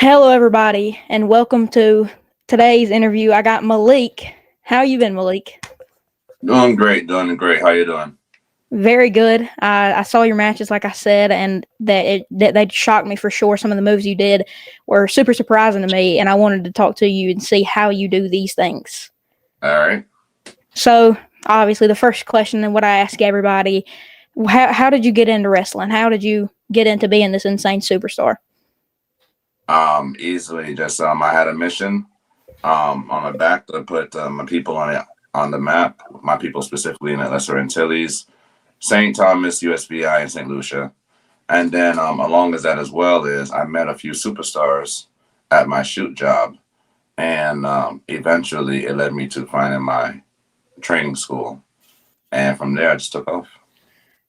Hello, everybody, and welcome to today's interview. I got Malik. How you been, Malik? Doing great. How you doing? Very good. I saw your matches, like I said, and that they shocked me for sure. Some of the moves you did were super surprising to me, and I wanted to talk to you and see how you do these things. All right. So, obviously, the first question and what I ask everybody: how did you get into wrestling? How did you get into being this insane superstar? Easily just I had a mission on my back to put my people on the map. My people specifically in the Lesser Antilles, St. Thomas, USVI, and St. Lucia. And then along as that as well is I met a few superstars at my shoot job, and eventually it led me to finding my training school, and from there I just took off.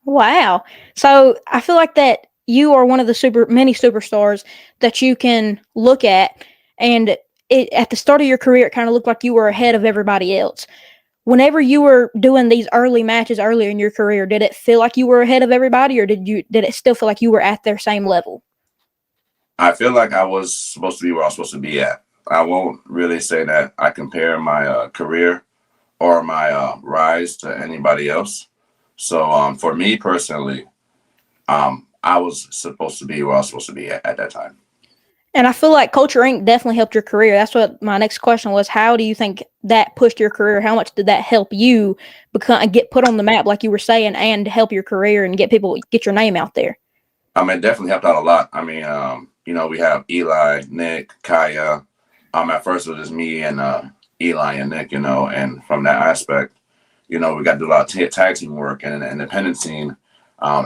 Wow. So I feel like that you are one of the many superstars that you can look at, and at the start of your career, it kind of looked like you were ahead of everybody else. Whenever you were doing these early matches earlier in your career, did it feel like you were ahead of everybody, or did it still feel like you were at their same level? I feel like I was supposed to be where I was supposed to be at. I won't really say that I compare my career or my rise to anybody else. So for me personally, I was supposed to be where I was supposed to be at that time. And I feel like Culture Inc. definitely helped your career. That's what my next question was. How do you think that pushed your career? How much did that help you get put on the map, like you were saying, and help your career and get your name out there? It definitely helped out a lot. We have Eli, Nick, Kaya. At first it was just me and Eli and Nick, and from that aspect, we got to do a lot of tag team work and in the independent scene.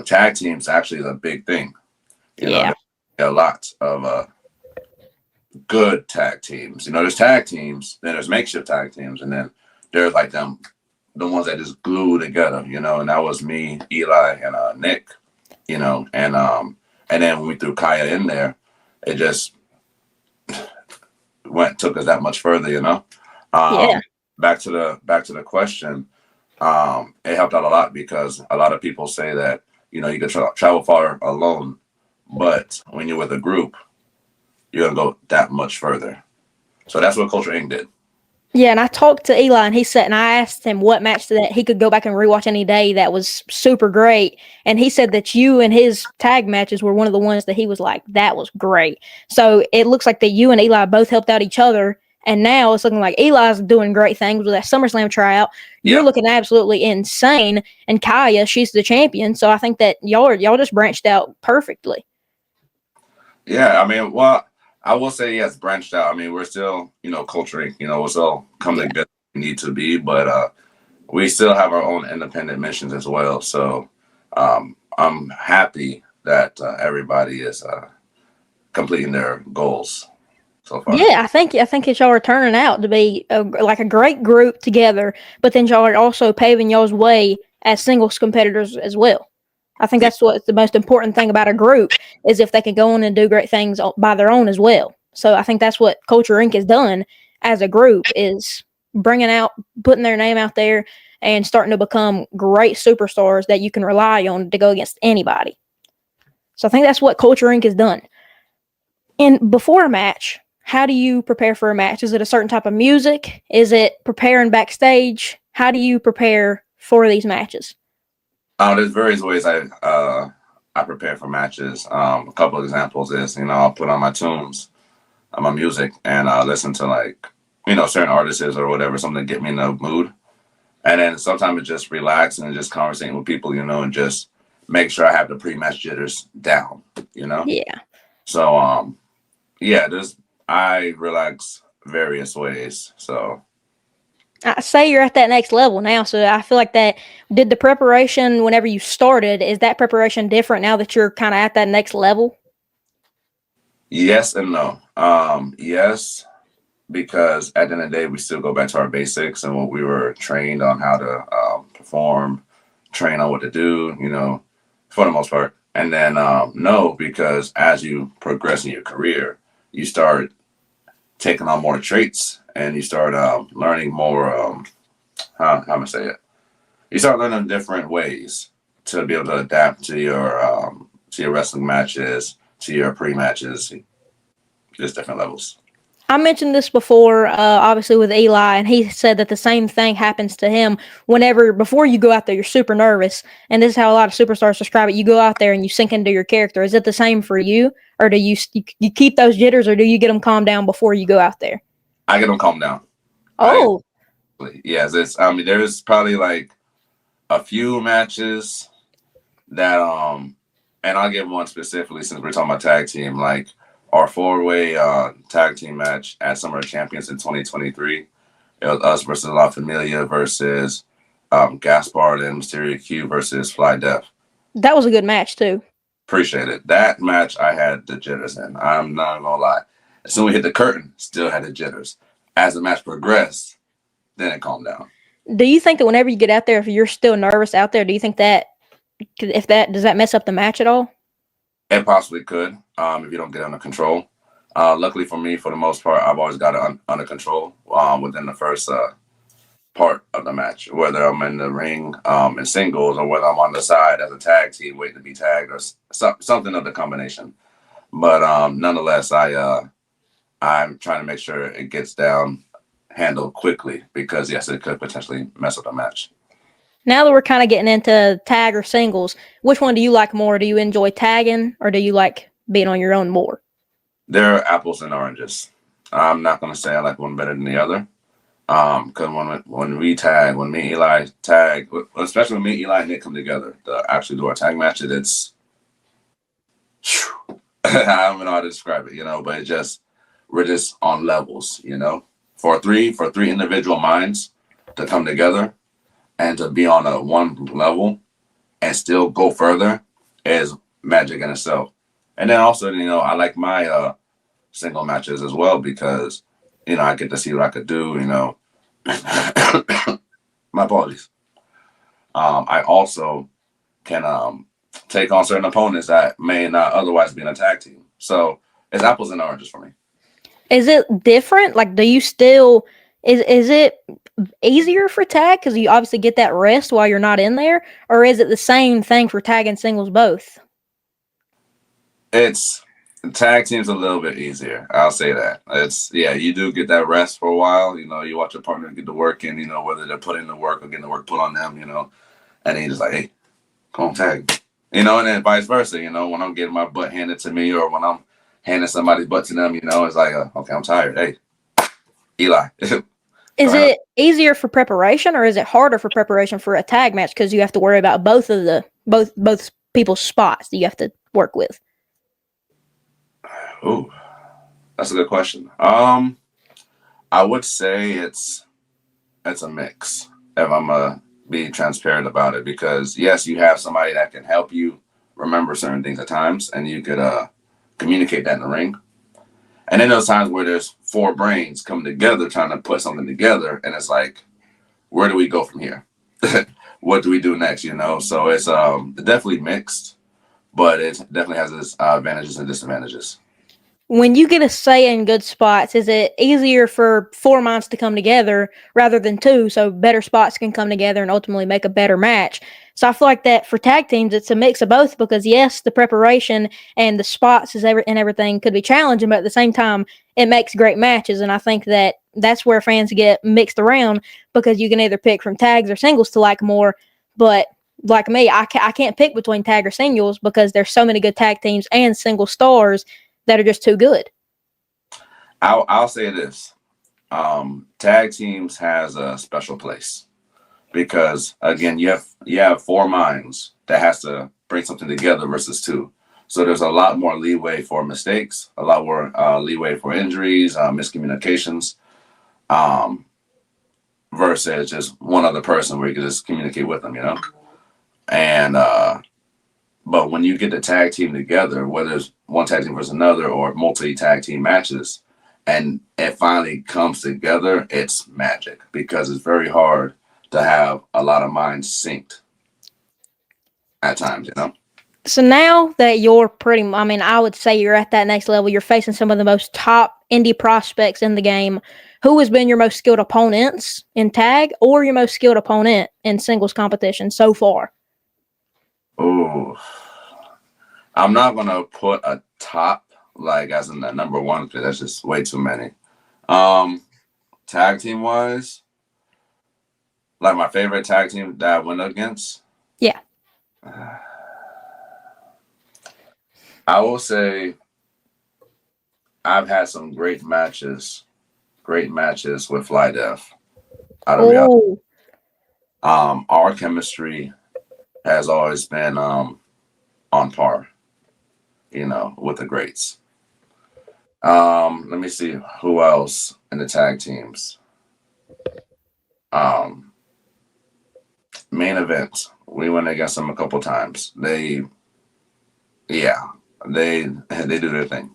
Tag teams actually is a big thing. Yeah. There are a lot of good tag teams. There's tag teams, then there's makeshift tag teams, and then there's like the ones that just glue together, and that was me, Eli, and Nick, and then when we threw Kaya in there, it just took us that much further. Yeah. Back to the question. It helped out a lot because a lot of people say that you could travel far alone, but when you're with a group, you're gonna go that much further. So that's what Culture Inc. did. Yeah, and I talked to Eli, and I asked him what match that he could go back and rewatch any day that was super great, and he said that you and his tag matches were one of the ones that he was like, that was great. So it looks like that you and Eli both helped out each other, and now it's looking like Eli's doing great things with that SummerSlam tryout. You're looking absolutely insane, and Kaya, she's the champion, so I think that y'all just branched out perfectly. Yeah, well, I will say yes, branched out. We're still, Culture Inc. We're still come together we need to be, but we still have our own independent missions as well. So I'm happy that everybody is completing their goals so far. Yeah, I think that y'all are turning out to be like a great group together, but then y'all are also paving y'all's way as singles competitors as well. I think that's what's the most important thing about a group is if they can go on and do great things by their own as well. So I think that's what Culture Inc. has done as a group is putting their name out there and starting to become great superstars that you can rely on to go against anybody. So I think that's what Culture Inc. has done. And before a match, how do you prepare for a match? Is it a certain type of music? Is it preparing backstage? How do you prepare for these matches? There's various ways I prepare for matches. A couple of examples is I'll put on my tunes, my music, and listen to like certain artists or whatever, something to get me in the mood. And then sometimes it's just relax and just conversating with people, and just make sure I have the pre-match jitters down. Yeah. So yeah, I relax various ways. So I say you're at that next level now, so I feel like that did the preparation whenever you started, is that preparation different now that you're kind of at that next level? yes and no. Yes, because at the end of the day, we still go back to our basics and what we were trained on how to perform, train on what to do, for the most part. And then no, because as you progress in your career, you start taking on more traits and you start learning more. How am I say it? You start learning different ways to be able to adapt to your wrestling matches, to your pre matches, Just different levels. I mentioned this before, obviously with Eli, and he said that the same thing happens to him before you go out there, you're super nervous, and this is how a lot of superstars describe it. You go out there and you sink into your character. Is it the same for you, or do you keep those jitters, or do you get them calmed down before you go out there? I get them calmed down. Oh, Yes, there's probably like a few matches that and I'll give one specifically since we're talking about tag team, like our four-way tag team match at Summer of Champions in 2023. It was us versus La Familia versus Gaspard and Mysterio Q versus Fly Def. that was a good match too. Appreciate it. That match I had the jitters in. I'm not gonna lie. As soon as we hit the curtain, still had the jitters. As the match progressed, then it calmed down. Do you think that whenever you get out there, if you're still nervous out there, do you think that does that mess up the match at all? It possibly could, if you don't get it under control. Luckily for me, for the most part, I've always got it under control within the first part of the match, whether I'm in the ring in singles or whether I'm on the side as a tag team waiting to be tagged or something of the combination. But nonetheless, I'm trying to make sure it gets handled quickly because, yes, it could potentially mess up the match. Now that we're kind of getting into tag or singles, which one do you like more? Do you enjoy tagging or do you like being on your own more? They're apples and oranges. I'm not going to say I like one better than the other. Because when we tag, when me and Eli tag, especially when me and Eli and Nick come together to actually do our tag matches, I don't even know how to describe it, but we're just on levels, For three individual minds to come together and to be on a one level and still go further is magic in itself. And then also, I like my single matches as well because, I get to see what I could do, My apologies. I also can take on certain opponents that may not otherwise be in a tag team. So it's apples and oranges for me. Is it different? Like, do you still is it easier for tag because you obviously get that rest while you're not in there, or is it the same thing for tag and singles both? It's tag team's a little bit easier. I'll say that. You do get that rest for a while. You watch your partner get the work in. Whether they're putting the work or getting the work put on them. And then you're just like, hey, come on, tag. And then vice versa. When I'm getting my butt handed to me or when I'm handing somebody's butt to them, it's like, okay, I'm tired. Hey, Eli. Is it easier for preparation or is it harder for preparation for a tag match because you have to worry about both people's spots that you have to work with? Ooh, that's a good question. I would say it's a mix if I'm gonna be transparent about it because yes, you have somebody that can help you remember certain things at times and you could communicate that in the ring. And then there's times where there's four brains coming together trying to put something together and it's like, where do we go from here? What do we do next? So it's definitely mixed, but it definitely has its advantages and disadvantages. When you get a say in good spots, is it easier for four minds to come together rather than two, so better spots can come together and ultimately make a better match? So I feel like that for tag teams, it's a mix of both because, yes, the preparation and the spots and everything could be challenging, but at the same time, it makes great matches, and I think that that's where fans get mixed around because you can either pick from tags or singles to like more, but like me, I can't pick between tag or singles because there's so many good tag teams and single stars that are just too good. I'll say this. Tag teams has a special place because again, you have four minds that has to bring something together versus two. So there's a lot more leeway for mistakes, a lot more leeway for injuries, miscommunications, versus just one other person where you can just communicate with them, And but when you get the tag team together, whether it's one tag team versus another or multi-tag team matches, and it finally comes together, it's magic because it's very hard to have a lot of minds synced at times, So now that you're I would say you're at that next level, you're facing some of the most top indie prospects in the game. Who has been your most skilled opponents in tag or your most skilled opponent in singles competition so far? Oh, I'm not going to put a top like as in the number one, because that's just way too many. Um, Tag team wise, like my favorite tag team that I went against. Yeah. I will say I've had some great matches with Fly Def. Out of reality, Oh, our chemistry has always been on par, with the greats. Let me see who else in the tag teams. Um, Main event, we went against them a couple times. Yeah, they do their thing.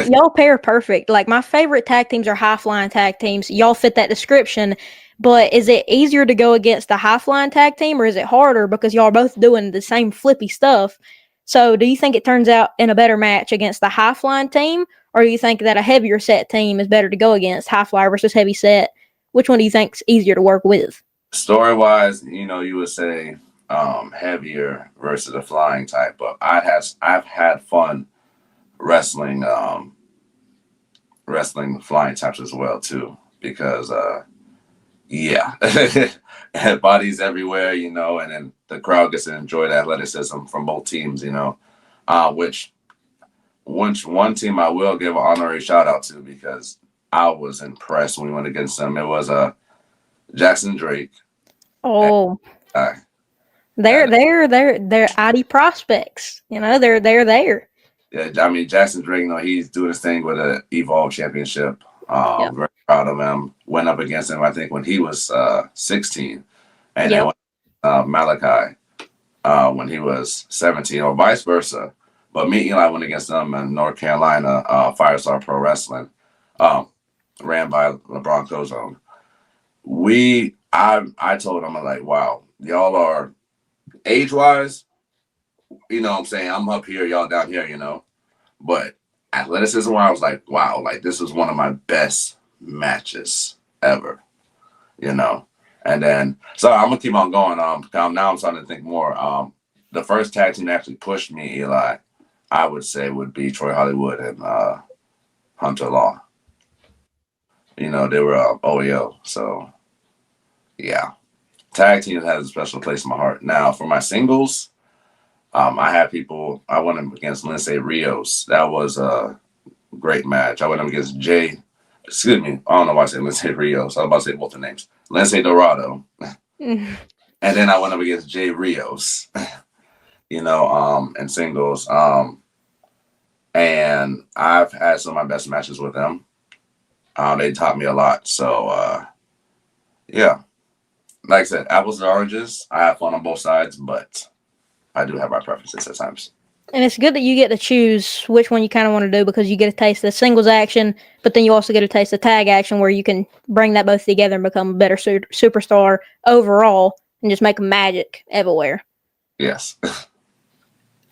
y'all pair perfect. Like my favorite tag teams are high flying tag teams. Y'all fit that description. But is it easier to go against the high flying tag team, or is it harder because y'all are both doing the same flippy stuff? So do you think it turns out in a better match against the high flying team, or do you think that a heavier set team is better to go against, high flyer versus heavy set? Which one do you think is easier to work with? Story wise, you would say heavier versus a flying type, but I've had fun wrestling wrestling flying types as well too, because yeah, bodies everywhere, and then the crowd gets to enjoy the athleticism from both teams, which one team I will give an honorary shout out to, because I was impressed when we went against them. It was Jackson Drake. Oh, Uh, they're ID prospects. They're there. Yeah, I mean Jackson Drake, he's doing his thing with the Evolve Championship. Yep. Very proud of him. Went up against him, I think, when he was 16, and then Yep. Malachi when he was 17, or vice versa. But me and Eli went against them in North Carolina, Firestar Pro Wrestling, um, ran by LeBron Cozone. I told him, I'm like, wow, y'all are age wise, what I'm saying, I'm up here, y'all down here, But athleticism, where I was like, wow, like this was one of my best matches ever, you know. And then, so I'm gonna keep on going. Now I'm starting to think more. The first tag team that actually pushed me, Eli, I would say would be Troy Hollywood and Hunter Law. They were OEO. So yeah, tag team has a special place in my heart. Now for my singles, I went up against Lindsay Rios. That was a great match. I went up against excuse me, I don't know why I said Lindsay Rios. I was about to say both the names. Lindsay Dorado. Mm. And then I went up against Jay Rios, in singles. And I've had some of my best matches with them. They taught me a lot. So, yeah. Like I said, apples and oranges. I have fun on both sides, but I do have my preferences at times. And it's good that you get to choose which one you kind of want to do, because you get a taste of the singles action, but then you also get a taste of tag action where you can bring that both together and become a better superstar overall and just make magic everywhere. Yes.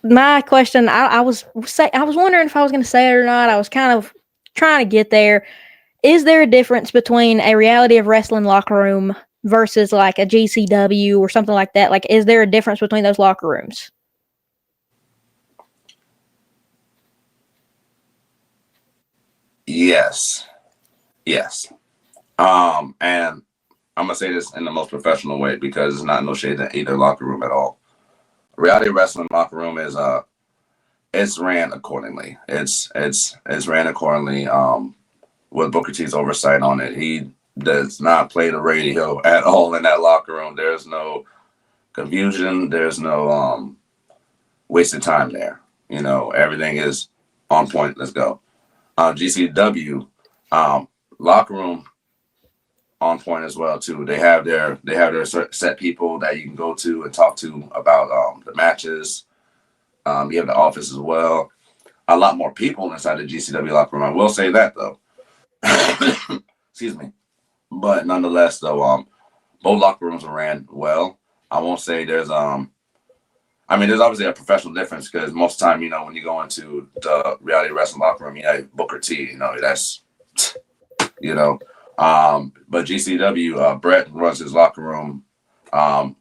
My question, I was wondering if I was going to say it or not. I was kind of trying to get there. Is there a difference between a reality of wrestling locker room versus like a GCW or something like that? Like, is there a difference between those locker rooms? Yes. Yes. And I'm gonna say this in the most professional way, because it's not no shade to either locker room at all. Reality wrestling locker room is it's ran accordingly. It's ran accordingly. With Booker T's oversight on it, he does not play the radio at all in that locker room. There's no confusion. There's no wasted time there. Everything is on point. Let's go. GCW locker room on point as well too. They have their set people that you can go to and talk to about the matches. You have the office as well. A lot more people inside the GCW locker room. I will say that though. Excuse me. But nonetheless, though, both locker rooms are ran well. I won't say there's obviously a professional difference, because most of the time, when you go into the reality wrestling locker room, Booker T, that's, you know, but GCW, Brett runs his locker room on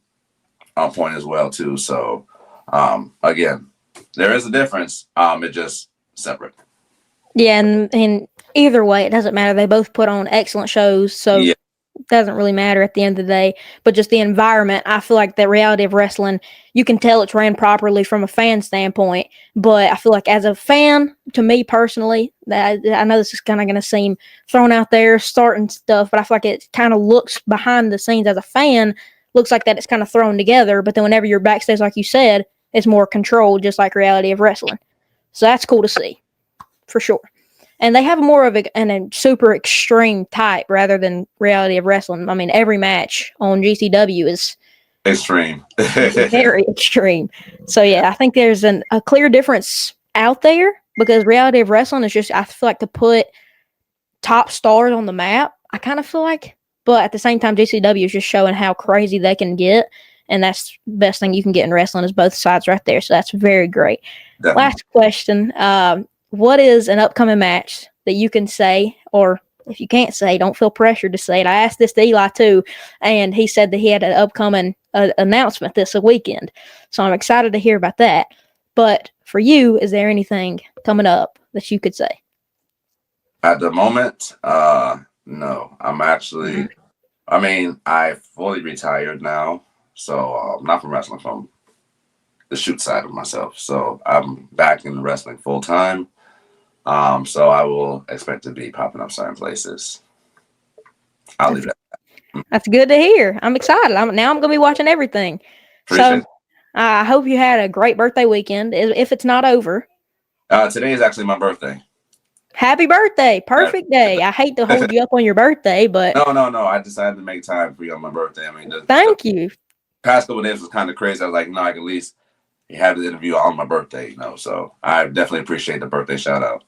point as well, too. So, again, there is a difference. It's just separate. Yeah, and either way, it doesn't matter. They both put on excellent shows, so Yeah, it doesn't really matter at the end of the day. But just the environment, I feel like the reality of wrestling, you can tell it's ran properly from a fan standpoint. But I feel like as a fan, to me personally, that I know this is kind of going to seem thrown out there, starting stuff, but I feel like it kind of looks behind the scenes as a fan, looks like that it's kind of thrown together. But then whenever you're backstage, like you said, it's more controlled, just like reality of wrestling. So that's cool to see for sure. And they have more of a super extreme type rather than reality of wrestling. I mean, every match on GCW is extreme. very extreme. So Yeah, yeah, I think there's a clear difference out there because reality of wrestling is just I feel like to put top stars on the map. I kind of feel like, but at the same time, GCW is just showing how crazy they can get, and that's the best thing you can get in wrestling is both sides right there. So that's very great. definitely. Last question. What is an upcoming match that you can say, or if you can't say, don't feel pressured to say it. I asked this to Eli too, and he said that he had an upcoming announcement this weekend. So I'm excited to hear about that. But for you, is there anything coming up that you could say? At the moment, no. I'm Mm-hmm. actually, I mean, I fully retired now, so not from wrestling, from the shoot side of myself. So I'm back in wrestling full time. So I will expect to be popping up certain places. I'll leave That's that. that's good to hear. I'm excited. Now I'm gonna be watching everything. Appreciate So it. I hope you had a great birthday weekend. If it's not over, Today is actually my birthday. happy birthday! Perfect day. I hate to hold you up on your birthday, but No, no, no. I decided to make time for you on my birthday. I mean, the thank you. past couple of days was kind of crazy. I was like, no, I can at least have the interview on my birthday, So I definitely appreciate the birthday shout out.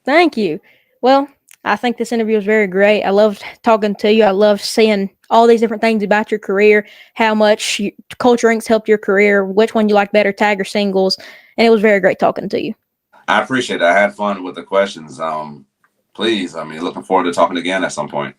Thank you. Well, I think this interview was very great. I loved talking to you. I loved seeing all these different things about your career, how much Culture Inc.'s helped your career, which one you like better, tag or singles. And it was very great talking to you. I appreciate it. I had fun with the questions. Please, I mean, looking forward to talking again at some point.